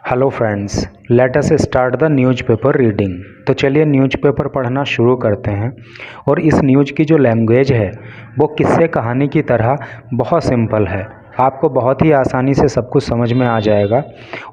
Hello friends, let us start the newspaper reading. तो चलिए newspaper पढ़ना शुरू करते हैं। और इस न्यूज़ की जो लैंग्वेज है वो किस्से कहानी की तरह बहुत सिंपल है। आपको बहुत ही आसानी से सब कुछ समझ में आ जाएगा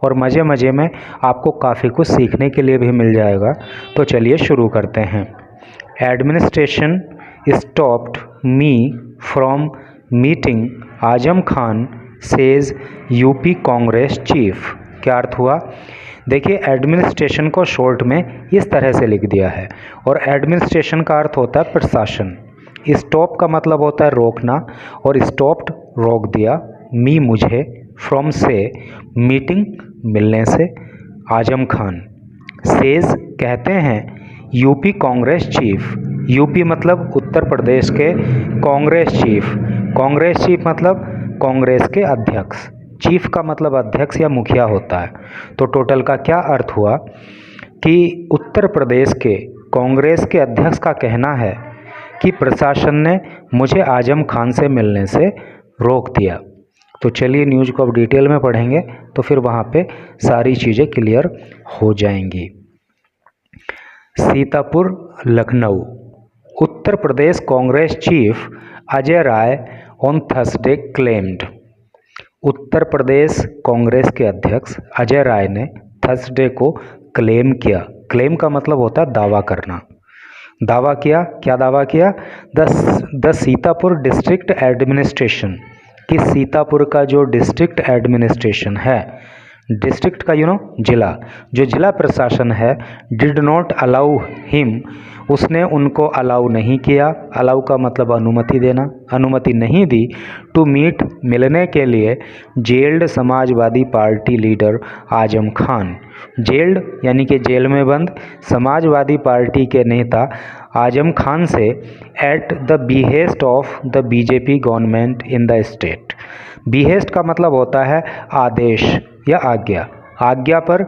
और मज़े मज़े में आपको काफ़ी कुछ सीखने के लिए भी मिल जाएगा। तो चलिए शुरू करते हैं। Administration stopped me from meeting Azam Khan says UP Congress chief. क्या अर्थ हुआ? देखिए, एडमिनिस्ट्रेशन को शॉर्ट में इस तरह से लिख दिया है। और एडमिनिस्ट्रेशन का अर्थ होता है प्रशासन। स्टॉप का मतलब होता है रोकना, और स्टॉप्ड रोक दिया, मी मुझे, फ्रॉम से मीटिंग मिलने से, आजम खान, सेज कहते हैं, यूपी कांग्रेस चीफ। यूपी मतलब उत्तर प्रदेश के कांग्रेस चीफ। कांग्रेस चीफ मतलब कांग्रेस के अध्यक्ष। चीफ का मतलब अध्यक्ष या मुखिया होता है। तो टोटल का क्या अर्थ हुआ कि उत्तर प्रदेश के कांग्रेस के अध्यक्ष का कहना है कि प्रशासन ने मुझे आजम खान से मिलने से रोक दिया। तो चलिए न्यूज़ को अब डिटेल में पढ़ेंगे तो फिर वहाँ पे सारी चीज़ें क्लियर हो जाएंगी। Sitapur Lucknow. Uttar Pradesh Congress chief Ajay Rai on Thursday claimed. Uttar Pradesh Congress के अध्यक्ष अजय राय ने थर्सडे को क्लेम किया। क्लेम का मतलब होता है दावा करना। दावा किया, क्या दावा किया? द सीतापुर डिस्ट्रिक्ट एडमिनिस्ट्रेशन, कि सीतापुर का जो डिस्ट्रिक्ट एडमिनिस्ट्रेशन है, डिस्ट्रिक्ट का जिला, जो जिला प्रशासन है, डिड नॉट अलाउ हिम, उसने उनको अलाउ नहीं किया। अलाउ का मतलब अनुमति देना, अनुमति नहीं दी, टू मीट मिलने के लिए gelled Samajwadi party leader Azam Khan. Gelled यानी कि जेल में बंद समाजवादी पार्टी के नेता आजम खान से at the behest of the BJP government in the state. Behest का मतलब होता है आदेश या आज्ञा। आज्ञा पर,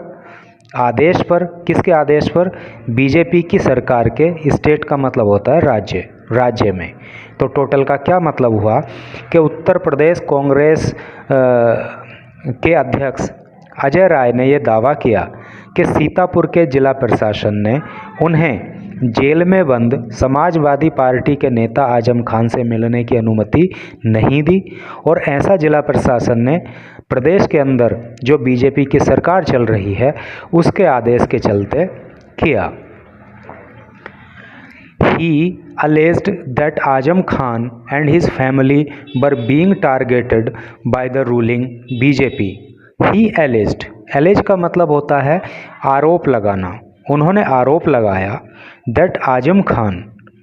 आदेश पर, किसके आदेश पर? बीजेपी की सरकार के। स्टेट का मतलब होता है राज्य, राज्य में। तो टोटल का क्या मतलब हुआ कि उत्तर प्रदेश कांग्रेस के अध्यक्ष अजय राय ने यह दावा किया कि सीतापुर के जिला प्रशासन ने उन्हें जेल में बंद समाजवादी पार्टी के नेता आजम खान से मिलने की अनुमति नहीं दी, और ऐसा जिला प्रशासन ने प्रदेश के अंदर जो बीजेपी की सरकार चल रही है उसके आदेश के चलते किया। He alleged that Azam Khan and his family were being targeted by the ruling BJP. He alleged, allege का मतलब होता है आरोप लगाना। उन्होंने आरोप लगाया that आजम खान,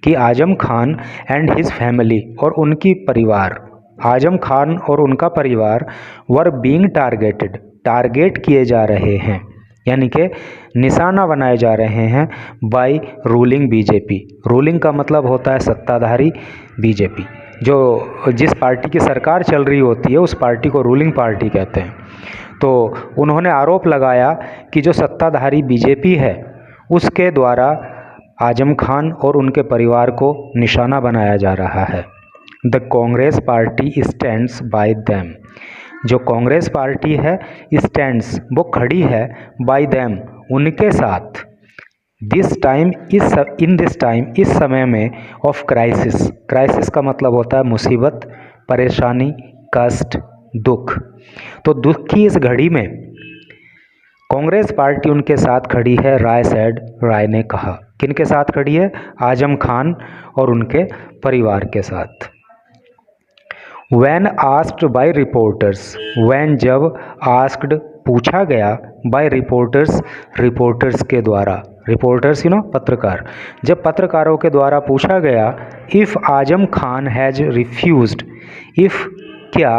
कि Azam Khan and his family, और उनकी परिवार, आजम खान और उनका परिवार, वर बीइंग टारगेटेड, टारगेट किए जा रहे हैं, यानी कि निशाना बनाए जा रहे हैं, बाय रूलिंग बीजेपी। रूलिंग का मतलब होता है सत्ताधारी बीजेपी। जो जिस पार्टी की सरकार चल रही होती है उस पार्टी को रूलिंग पार्टी कहते हैं। तो उन्होंने आरोप लगाया कि जो सत्ताधारी बीजेपी है उसके द्वारा आजम खान और उनके परिवार को निशाना बनाया जा रहा है। The Congress party stands by them, जो कांग्रेस पार्टी है स्टैंड्स, वो खड़ी है, बाय देम, उनके साथ, this time, in this time, इस समय में, ऑफ क्राइसिस। क्राइसिस का मतलब होता है मुसीबत, परेशानी, कष्ट, दुख। तो दुख की इस घड़ी में कांग्रेस पार्टी उनके साथ खड़ी है। राय सेड, राय ने कहा, किनके साथ खड़ी है? आजम खान और उनके परिवार के साथ। When asked by reporters, when जब asked पूछा गया, by reporters, रिपोर्टर्स के द्वारा, रिपोर्टर्स पत्रकार, जब पत्रकारों के द्वारा पूछा गया, if Azam Khan has refused, if क्या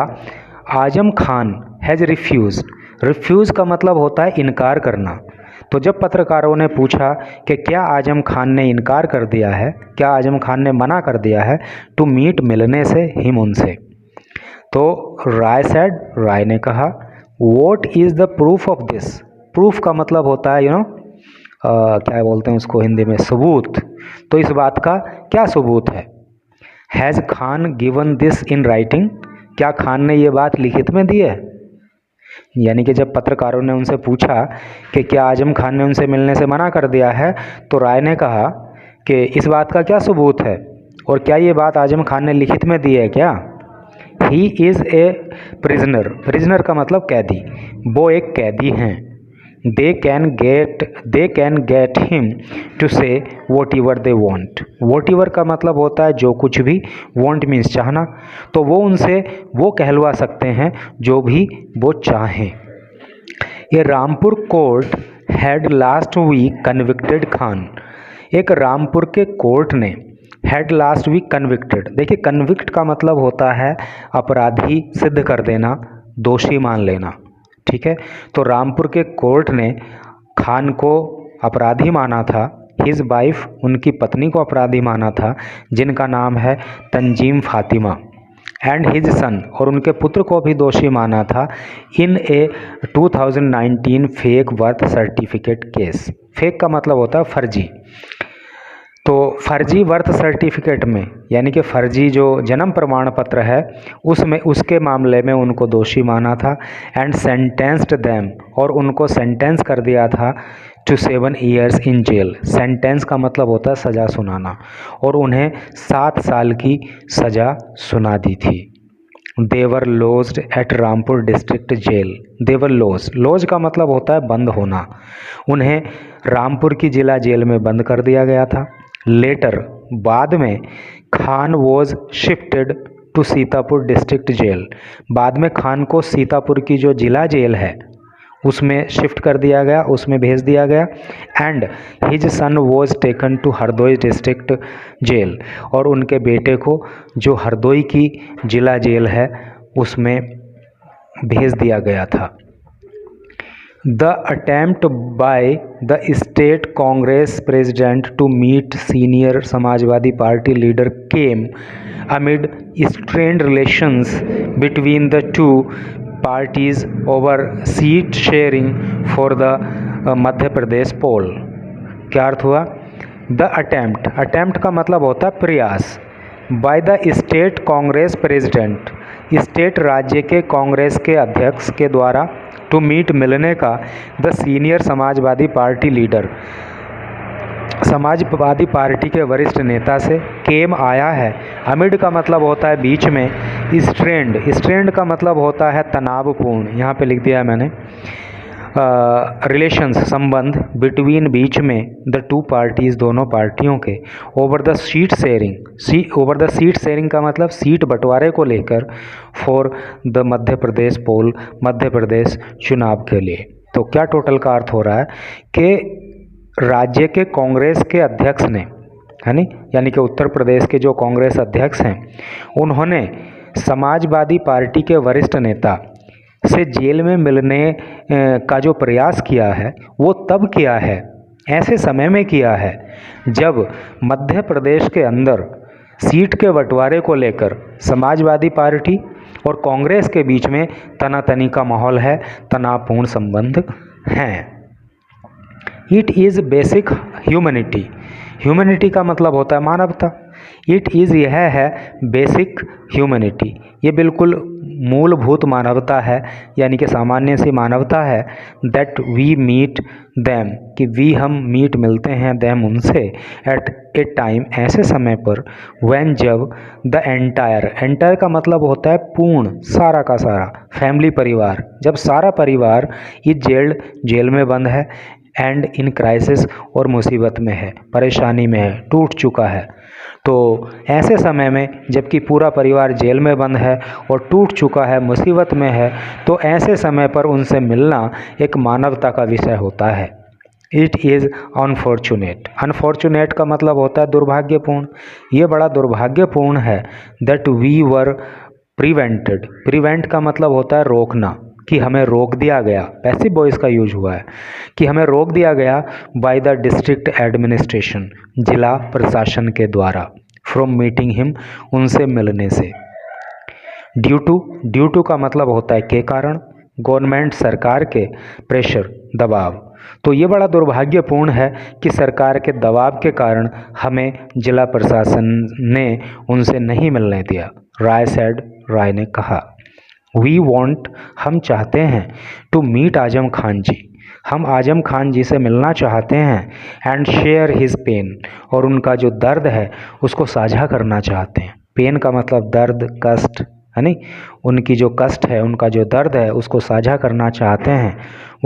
Azam Khan has refused, refuse का मतलब होता है इनकार करना। तो जब पत्रकारों ने पूछा कि क्या आजम खान ने इनकार कर दिया है, क्या आजम खान ने मना कर दिया है टू मीट, मिलने से, हिम, उनसे, तो राय सेड, राय ने कहा, what is the proof of this. Proof का मतलब होता है क्या बोलते हैं उसको हिंदी में, सबूत। तो इस बात का क्या सबूत है? Has Khan given this in writing, क्या खान ने ये बात लिखित में दी है? यानी कि जब पत्रकारों ने उनसे पूछा कि क्या आजम खान ने उनसे मिलने से मना कर दिया है, तो राय ने कहा कि इस बात का क्या सबूत है और क्या ये बात आजम खान ने लिखित में दी है क्या? He is a prisoner, prisoner का मतलब कैदी, वो एक कैदी हैं। They can get him to say whatever they want, whatever का मतलब होता है जो कुछ भी, वॉन्ट मीन्स चाहना, तो वो उनसे वो कहलवा सकते हैं जो भी वो चाहें। ये Rampur court had last week convicted Khan, एक रामपुर के कोर्ट ने हैड लास्ट वीक कन्विक्टेड, देखिए कन्विक्ट का मतलब होता है अपराधी सिद्ध कर देना, दोषी मान लेना, ठीक है। तो रामपुर के कोर्ट ने खान को अपराधी माना था, हिज वाइफ उनकी पत्नी को अपराधी माना था जिनका नाम है तंजीम फातिमा, एंड हिज सन और उनके पुत्र को भी दोषी माना था इन ए 2019 fake birth certificate case. Fake का मतलब होता है फर्जी, तो फर्जी बर्थ सर्टिफिकेट में यानी कि फर्जी जो जन्म प्रमाण पत्र है उसमें उसके मामले में उनको दोषी माना था, एंड सेंटेंस्ड देम और उनको सेंटेंस कर दिया था to 7 years in jail. Sentence का मतलब होता है सज़ा सुनाना, और उन्हें 7 साल की सज़ा सुना दी थी। They were lodged at Rampur district jail, they were lodge का मतलब होता है बंद होना, उन्हें रामपुर की जिला जेल में बंद कर दिया गया था। लेटर बाद में Khan was shifted to Sitapur district jail, बाद में खान को सीतापुर की जो जिला जेल है उसमें शिफ्ट कर दिया गया, उसमें भेज दिया गया। And his son was taken to Hardoi district jail, और उनके बेटे को जो हरदोई की जिला जेल है उसमें भेज दिया गया था। The attempt by the state Congress president to meet senior Samajwadi Party leader came amid strained relations between the two parties over seat sharing for the Madhya Pradesh पोल। क्या अर्थ हुआ? द अटेम्प्ट का मतलब होता है प्रयास, by the state Congress president, state राज्य के कांग्रेस के अध्यक्ष के द्वारा, टू मीट मिलने का, the senior Samajwadi party leader Samajwadi party के वरिष्ठ नेता से, केम आया है, अमिड का मतलब होता है बीच में, स्ट्रेंड का मतलब होता है तनावपूर्ण, यहाँ पे लिख दिया है मैंने, रिलेशंस संबंध, बिटवीन बीच में, द टू पार्टीज़ दोनों पार्टियों के, ओवर द सीट शेयरिंग का मतलब सीट बंटवारे को लेकर, फॉर द मध्य प्रदेश पोल मध्य प्रदेश चुनाव के लिए। तो क्या टोटल का अर्थ हो रहा है कि राज्य के कांग्रेस के अध्यक्ष ने, यानी कि उत्तर प्रदेश के जो कांग्रेस अध्यक्ष हैं उन्होंने समाजवादी पार्टी के वरिष्ठ नेता से जेल में मिलने का जो प्रयास किया है वो तब किया है, ऐसे समय में किया है जब मध्य प्रदेश के अंदर सीट के बंटवारे को लेकर समाजवादी पार्टी और कांग्रेस के बीच में तनातनी का माहौल है, तनावपूर्ण संबंध हैं। इट इज़ बेसिक ह्यूमैनिटी का मतलब होता है मानवता। इट इज़ यह है बेसिक ह्यूमैनिटी, ये बिल्कुल मूलभूत मानवता है, यानी कि सामान्य सी मानवता है। दैट वी मीट दैम, कि वी हम मीट मिलते हैं दैम उनसे, एट ए टाइम ऐसे समय पर, व्हेन जब, द एंटायर का मतलब होता है पूर्ण, सारा का सारा, फैमिली परिवार, जब सारा परिवार इस जेल में बंद है, एंड इन क्राइसिस और मुसीबत में है, परेशानी में है, टूट चुका है। तो ऐसे समय में जबकि पूरा परिवार जेल में बंद है और टूट चुका है, मुसीबत में है, तो ऐसे समय पर उनसे मिलना एक मानवता का विषय होता है। इट इज़ अनफॉर्चुनेट का मतलब होता है दुर्भाग्यपूर्ण, ये बड़ा दुर्भाग्यपूर्ण है। दैट वी वर प्रिवेंट का मतलब होता है रोकना, कि हमें रोक दिया गया, पैसिव वॉइस का यूज हुआ है, कि हमें रोक दिया गया बाय द डिस्ट्रिक्ट एडमिनिस्ट्रेशन, जिला प्रशासन के द्वारा, फ्रॉम मीटिंग हिम, उनसे मिलने से। ड्यू टू का मतलब होता है के कारण, गवर्नमेंट सरकार के, प्रेशर दबाव, तो ये बड़ा दुर्भाग्यपूर्ण है कि सरकार के दबाव के कारण हमें जिला प्रशासन ने उनसे नहीं मिलने दिया। राय ने कहा। वी वॉन्ट हम चाहते हैं, टू मीट आजम खान जी, हम आजम खान जी से मिलना चाहते हैं। एंड शेयर हिज पेन, और उनका जो दर्द है उसको साझा करना चाहते हैं। पेन का मतलब दर्द, कष्ट है नहीं, उनकी जो कष्ट है, उनका जो दर्द है उसको साझा करना चाहते हैं।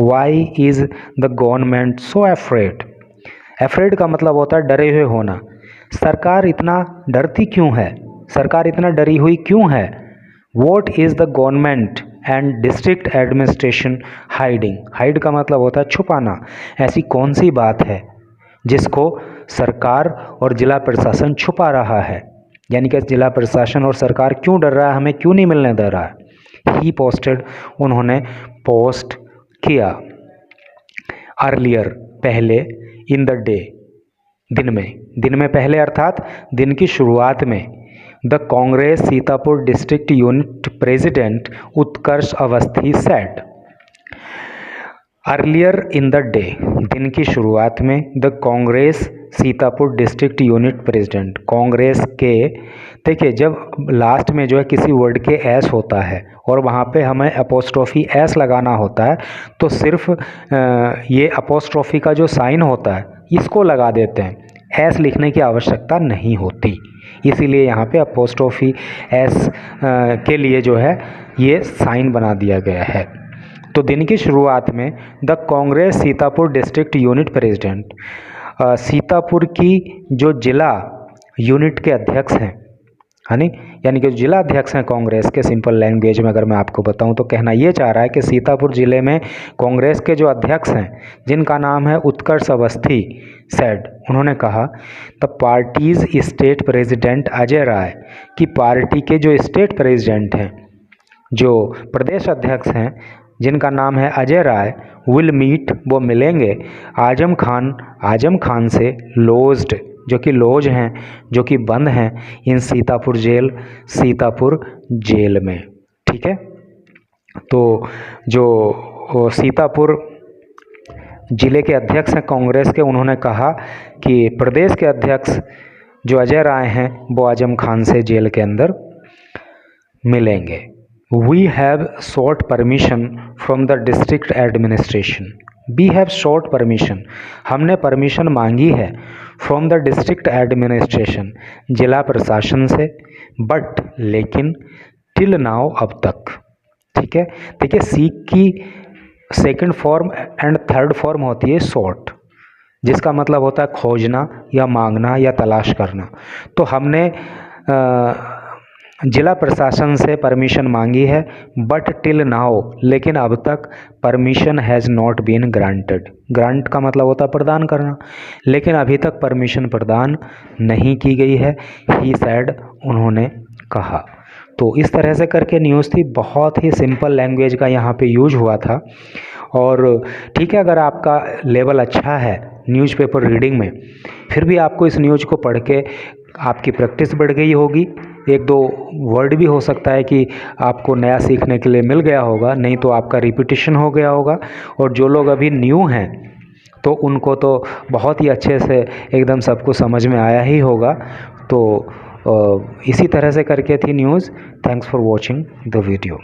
Why is the government so afraid, afraid का मतलब होता है डरे हुए होना। सरकार इतना डरती क्यों है, सरकार इतना डरी हुई क्यों है। What is the government and district administration hiding, hide का मतलब होता है छुपाना। ऐसी कौन सी बात है जिसको सरकार और जिला प्रशासन छुपा रहा है, यानी कि जिला प्रशासन और सरकार क्यों डर रहा है, हमें क्यों नहीं मिलने दे रहा है। ही पोस्टेड, उन्होंने पोस्ट किया। अर्लियर, पहले, इन द डे, दिन में पहले अर्थात दिन की शुरुआत में। The Congress Sitapur district unit president Utkarsh Awasthi said. Earlier in the day, दिन की शुरुआत में। The Congress Sitapur district unit president, Congress के, देखिए जब लास्ट में जो है किसी वर्ड के एस होता है और वहाँ पे हमें अपोस्ट्रोफी एस लगाना होता है, तो सिर्फ ये अपोस्ट्रोफी का जो साइन होता है इसको लगा देते हैं, एस लिखने की आवश्यकता नहीं होती। इसीलिए यहाँ पे अपोस्ट्रोफी एस के लिए जो है ये साइन बना दिया गया है। तो दिन की शुरुआत में the Congress Sitapur district unit president, Sitapur की जो जिला यूनिट के अध्यक्ष हैं, है नी, यानी कि जिला अध्यक्ष हैं कांग्रेस के, सिंपल लैंग्वेज में अगर मैं आपको बताऊं तो कहना ये चाह रहा है कि सीतापुर ज़िले में कांग्रेस के जो अध्यक्ष हैं जिनका नाम है उत्कर्ष अवस्थी सेड, उन्होंने कहा the party's state president Ajay Rai, कि पार्टी के जो स्टेट प्रेसिडेंट हैं, जो प्रदेश अध्यक्ष हैं जिनका नाम है अजय राय, विल मीट, वो मिलेंगे आजम खान से लॉज्ड, जो कि लॉज हैं, जो कि बंद हैं, इन सीतापुर जेल में। ठीक है, तो जो सीतापुर ज़िले के अध्यक्ष हैं कांग्रेस के, उन्होंने कहा कि प्रदेश के अध्यक्ष जो अजय राय हैं वो आजम खान से जेल के अंदर मिलेंगे। We have sought permission from the district administration, we have sought permission, हमने परमिशन मांगी है, फ्रॉम द डिस्ट्रिक्ट एडमिनिस्ट्रेशन, जिला प्रशासन से, बट लेकिन, टिल नाउ अब तक। ठीक है, देखिए सीक की second form and third form होती है sought, जिसका मतलब होता है खोजना या मांगना या तलाश करना। तो हमने जिला प्रशासन से परमिशन मांगी है, बट टिल नाउ, लेकिन अब तक, permission has not been granted, grant का मतलब होता है प्रदान करना, लेकिन अभी तक परमिशन प्रदान नहीं की गई है। ही सैड, उन्होंने कहा। तो इस तरह से करके न्यूज़ थी, बहुत ही सिंपल लैंग्वेज का यहाँ पे यूज हुआ था। और ठीक है, अगर आपका लेवल अच्छा है न्यूज़पेपर रीडिंग में, फिर भी आपको इस न्यूज़ को पढ़ के आपकी प्रैक्टिस बढ़ गई होगी, एक दो वर्ड भी हो सकता है कि आपको नया सीखने के लिए मिल गया होगा, नहीं तो आपका रिपीटिशन हो गया होगा। और जो लोग अभी न्यू हैं तो उनको तो बहुत ही अच्छे से एकदम सब कुछ समझ में आया ही होगा। तो इसी तरह से करके थी news. Thanks for watching the video.